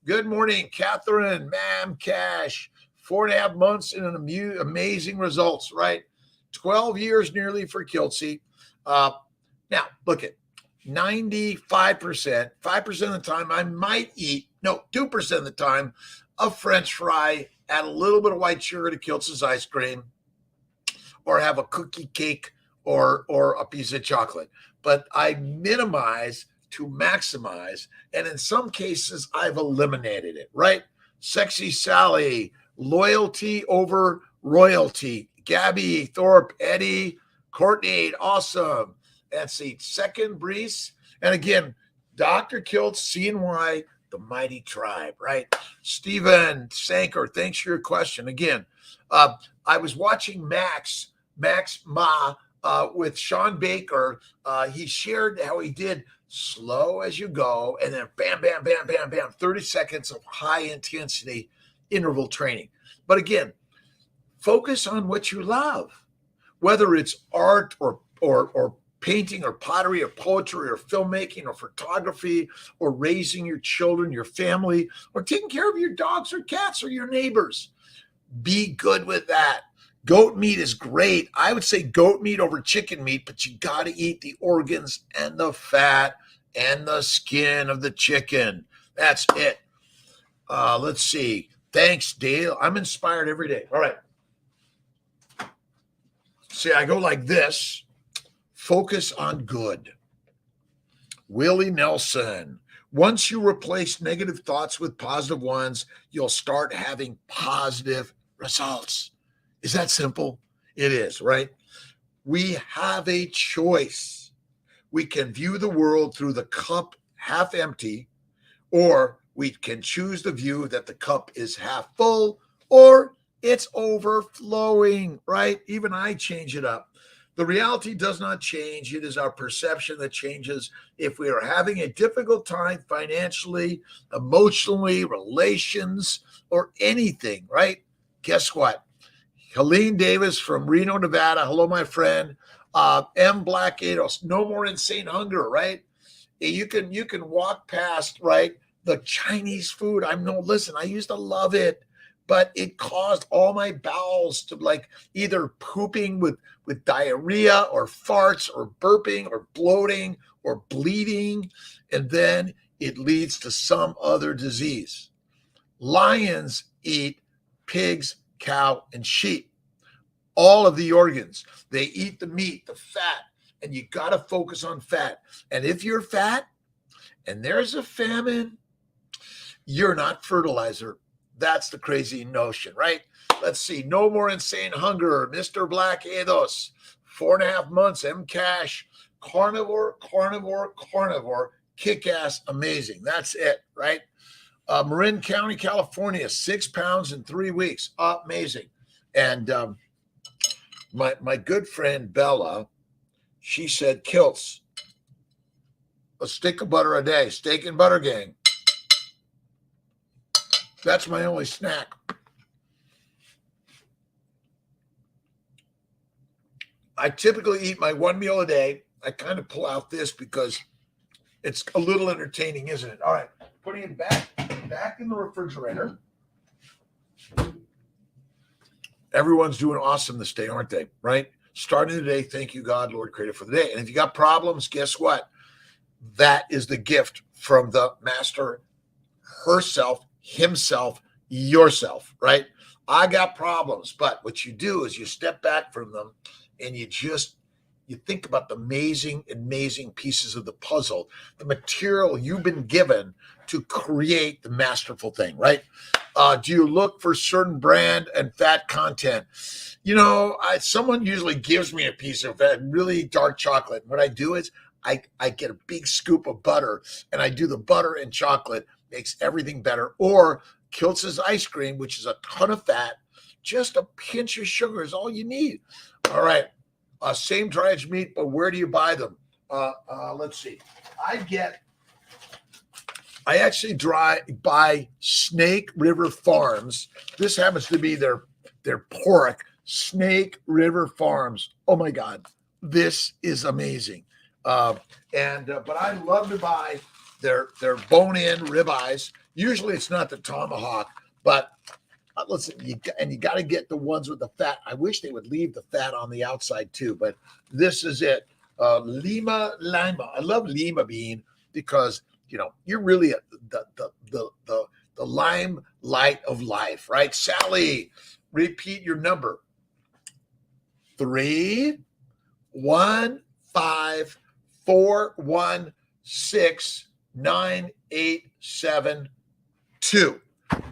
Good morning, Catherine, Ma'am Cash. 4.5 months in an amazing results, right? 12 years nearly for Kiltz. Now, look at 95%, 5% of the time I might eat, 2% of the time, a French fry, add a little bit of white sugar to Kiltz's ice cream, or have a cookie cake or a piece of chocolate. But I minimize to maximize. And in some cases, I've eliminated it, right? Sexy Sally, loyalty over royalty. Gabby, Thorpe, Eddie, Courtney, awesome. That's the second Breeze. And again, Dr. Kiltz, CNY, the mighty tribe, right? Stephen Sanker, thanks for your question. Again, I was watching Max Ma with Sean Baker. He shared how he did slow as you go, and then bam, bam, bam, bam, bam, 30 seconds of high intensity interval training. But again, focus on what you love, whether it's art or painting or pottery or poetry or filmmaking or photography or raising your children, your family, or taking care of your dogs or cats or your neighbors. Be good with that. Goat meat is great. I would say goat meat over chicken meat, but you got to eat the organs and the fat and the skin of the chicken. That's it. Let's see. Thanks, Dale. I'm inspired every day. All right. See, I go like this. Focus on good. Willie Nelson. Once you replace negative thoughts with positive ones, you'll start having positive results. Is that simple? It is, right? We have a choice. We can view the world through the cup half empty, or we can choose the view that the cup is half full, or It's overflowing, right? Even I change it up. The reality does not change. It is our perception that changes. If we are having a difficult time financially, emotionally, relations, or anything, right? Guess what? Helene Davis from Reno, Nevada. Hello, my friend. M. Black Ados. No more insane hunger, right? You can walk past, right, the Chinese food. Listen, I used to love it, but it caused all my bowels to like either pooping with diarrhea or farts or burping or bloating or bleeding, and then it leads to some other disease. Lions eat pigs, cow, and sheep. All of the organs. They eat the meat, the fat, and you got to focus on fat. And if you're fat and there's a famine, you're not fertilizer. That's the crazy notion, right? Let's see. No more insane hunger. Mr. Black Ados, 4.5 months, M Cash, carnivore, kick ass, amazing. That's it, right? Marin County, California, 6 pounds in 3 weeks. Amazing. And my good friend Bella, she said, Kiltz, a stick of butter a day, steak and butter gang. That's my only snack. I typically eat my 1 meal a day. I kind of pull out this because it's a little entertaining, isn't it? All right, putting it back in the refrigerator. Everyone's doing awesome this day, aren't they? Right? Starting the day, thank you, God, Lord, Creator, for the day. And if you got problems, guess what? That is the gift from the master herself, himself, yourself, right? I got problems, but what you do is you step back from them and you think about the amazing pieces of the puzzle, the material you've been given to create the masterful thing, right? Do you look for certain brand and fat content? Someone usually gives me a piece of really dark chocolate. What I do is I get a big scoop of butter and I do the butter and chocolate, makes everything better. Or Kiltz's ice cream, which is a ton of fat, just a pinch of sugar is all you need. All right. Same dry aged meat, but where do you buy them? Let's see. I actually buy Snake River Farms. This happens to be their pork, Snake River Farms. Oh my God, this is amazing. But I love to buy their bone-in ribeyes. Usually it's not the tomahawk, but listen, you got to get the ones with the fat. I wish they would leave the fat on the outside too, but this is it. Lima. I love lima bean because you're really the limelight of life, right? Sally, repeat your number. 315416987.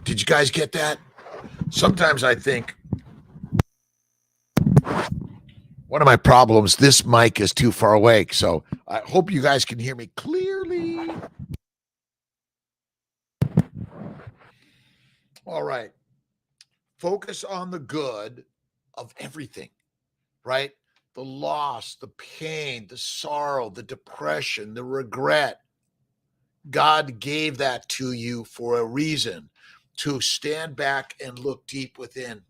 Did you guys get that? Sometimes I think one of my problems, this mic is too far away. So I hope you guys can hear me clearly. All right. Focus on the good of everything, right? The loss, the pain, the sorrow, the depression, the regret. God gave that to you for a reason, to stand back and look deep within.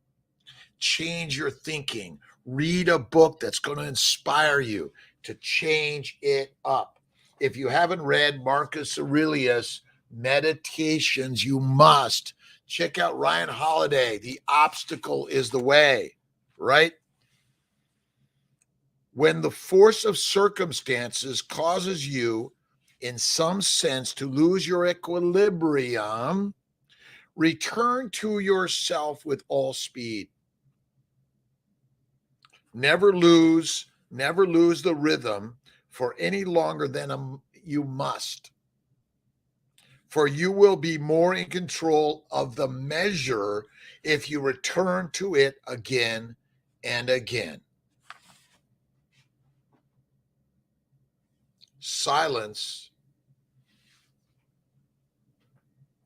Change your thinking. Read a book that's going to inspire you to change it up. If you haven't read Marcus Aurelius' Meditations, you must. Check out Ryan Holiday. The obstacle is the way, right? When the force of circumstances causes you, in some sense, to lose your equilibrium, return to yourself with all speed. Never lose the rhythm for any longer than you must. For you will be more in control of the measure if you return to it again and again. Silence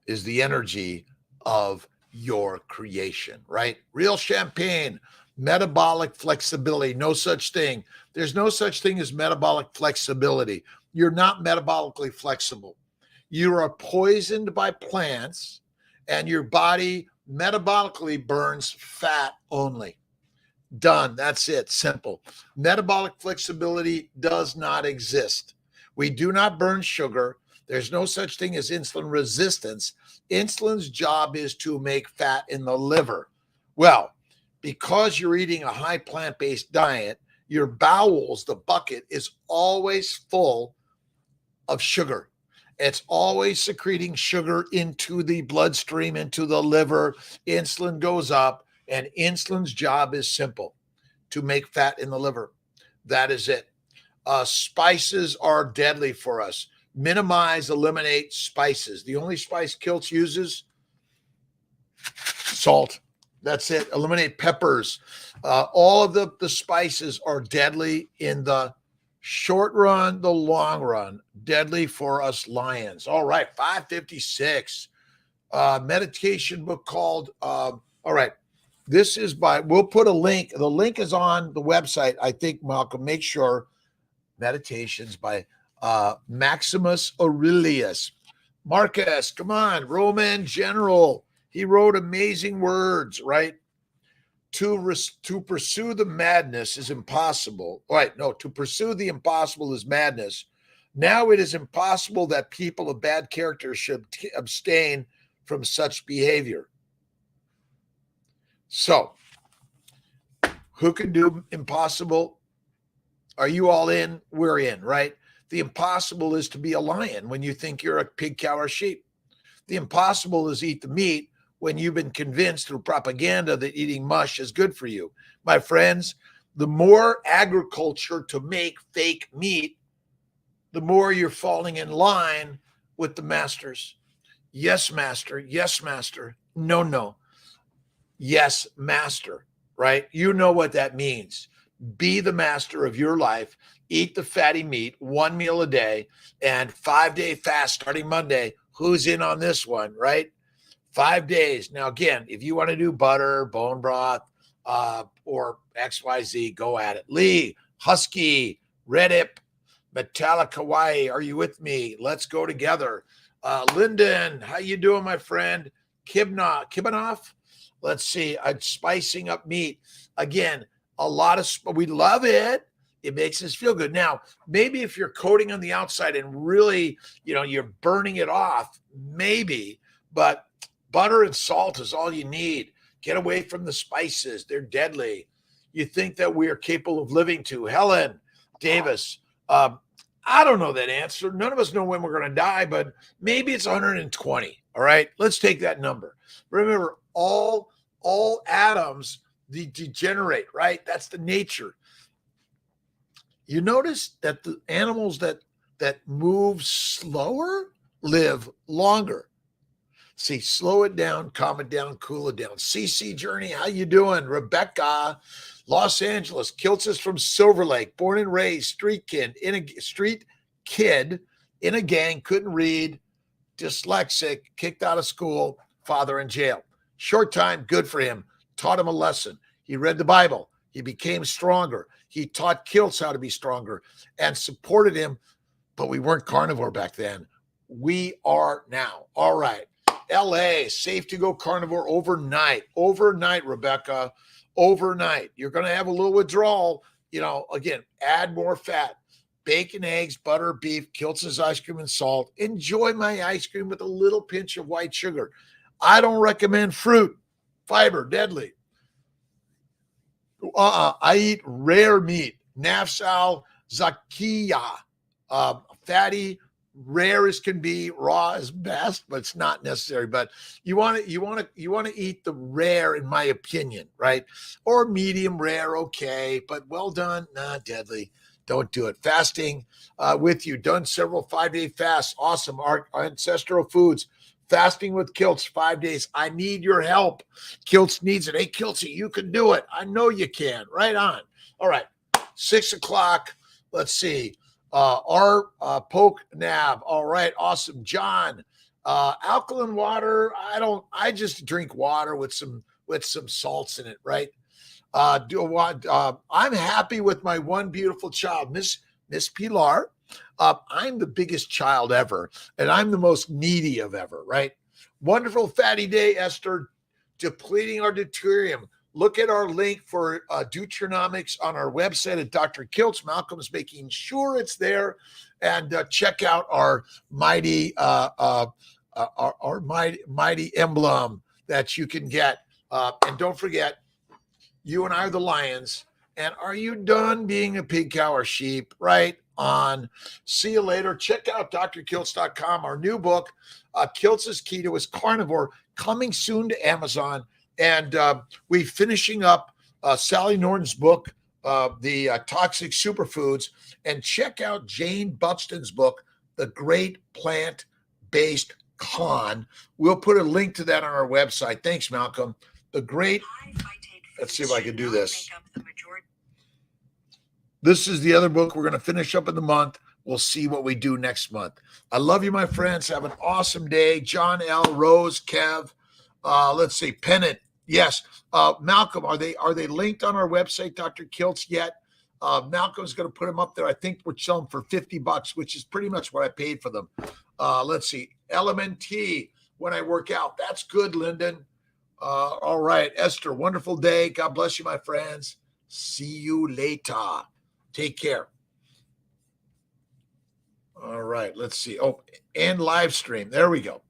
is the energy of your creation, right? Real champagne, metabolic flexibility, no such thing. There's no such thing as metabolic flexibility. You're not metabolically flexible. You are poisoned by plants, and your body metabolically burns fat only. Done. That's it. Simple. Metabolic flexibility does not exist. We do not burn sugar. There's no such thing as insulin resistance. Insulin's job is to make fat in the liver. Well, because you're eating a high plant-based diet, your bowels, the bucket, is always full of sugar. It's always secreting sugar into the bloodstream, into the liver. Insulin goes up, and insulin's job is simple: to make fat in the liver. That is it. Spices are deadly for us. Minimize, eliminate spices. The only spice Kiltz uses, salt. That's it. Eliminate peppers. All of the spices are deadly in the short run, the long run. Deadly for us lions. All right, 556. Meditation book called, all right. This is by, we'll put a link. The link is on the website. I think, Malcolm, make sure. Meditations by Maximus Aurelius. Marcus, come on, Roman general. He wrote amazing words, right? To pursue the madness is impossible. All right, no, to pursue the impossible is madness. Now it is impossible that people of bad character should abstain from such behavior. So, who can do impossible? Are you all in? We're in, right? The impossible is to be a lion when you think you're a pig, cow, or sheep. The impossible is eat the meat when you've been convinced through propaganda that eating mush is good for you. My friends, the more agriculture to make fake meat, the more you're falling in line with the masters. Yes, master. Yes, master. No, no. Yes, master, right? You know what that means. Be the master of your life. Eat the fatty meat, one meal a day, and 5-day fast starting Monday. Who's in on this one, right? 5 days. Now, again, if you want to do butter, bone broth, or XYZ, go at it. Lee, Husky, Redip, Metallic Hawaii, are you with me? Let's go together. Lyndon, how you doing, my friend? Kibanoff? Let's see. I'm spicing up meat. Again, a lot of, we love it. It makes us feel good. Now, maybe if you're coating on the outside and really, you're burning it off, maybe, but butter and salt is all you need. Get away from the spices. They're deadly. You think that we are capable of living to. Helen Davis, I don't know that answer. None of us know when we're going to die, but maybe it's 120. All right, let's take that number. Remember, all atoms degenerate, right? That's the nature. You notice that the animals that move slower live longer. See, slow it down, calm it down, cool it down. CC Journey, how you doing? Rebecca, Los Angeles. Kiltz is from Silver Lake, born and raised, street kid in a gang, couldn't read, dyslexic, kicked out of school, father in jail. Short time, good for him. Taught him a lesson. He read the Bible. He became stronger. He taught Kiltz how to be stronger and supported him, but we weren't carnivore back then. We are now. All right. LA, safe to go carnivore overnight. Overnight, Rebecca. Overnight. You're going to have a little withdrawal. Again, add more fat. Bacon, eggs, butter, beef, Kiltz's ice cream and salt. Enjoy my ice cream with a little pinch of white sugar. I don't recommend fruit. Fiber, deadly. I eat rare meat. Nafsal Zakia. Fatty, rare as can be, raw is best, but it's not necessary. But you want to eat the rare, in my opinion, right? Or medium rare, okay, but well done, deadly. Don't do it. Fasting with you. Done several 5-day fasts. Awesome. Our ancestral foods. Fasting with Kiltz, 5 days. I need your help. Kiltz needs it. Hey, Kiltzy, you can do it. I know you can. Right on. All right. 6 o'clock. Let's see. Our Poke Nav. All right. Awesome. John, Alkaline water, I just drink water with some salts in it, right? I'm happy with my one beautiful child, Miss Pilar. I'm the biggest child ever, and I'm the most needy of ever, right? Wonderful fatty day, Esther. Depleting our deuterium. Look at our link for Deuteronomics on our website at Dr. Kiltz. Malcolm's making sure it's there, and check out our mighty mighty emblem that you can get. And don't forget, you and I are the lions. And are you done being a pig, cow, or sheep? Right on. See you later. Check out drkiltz.com. Our new book, Kiltz's Keto is Carnivore, coming soon to Amazon. And we're finishing up Sally Norton's book, The Toxic Superfoods. And check out Jane Buxton's book, The Great Plant-Based Con. We'll put a link to that on our website. Thanks, Malcolm. Let's see if I can do this. This is the other book we're going to finish up in the month. We'll see what we do next month. I love you, my friends. Have an awesome day. John L., Rose, Kev. Let's see, Pennant. Yes. Malcolm, are they linked on our website, Dr. Kiltz, yet? Malcolm's going to put them up there. I think we're selling for $50, which is pretty much what I paid for them. Let's see. LMNT, when I work out. That's good, Lyndon. All right, Esther, wonderful day. God bless you, my friends. See you later. Take care. All right, let's see. Oh, and live stream. There we go.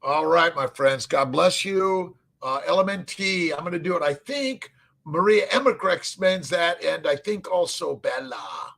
All right, my friends. God bless you. LMNT, I'm going to do it. I think Maria Emmerich recommends that, and I think also Bella.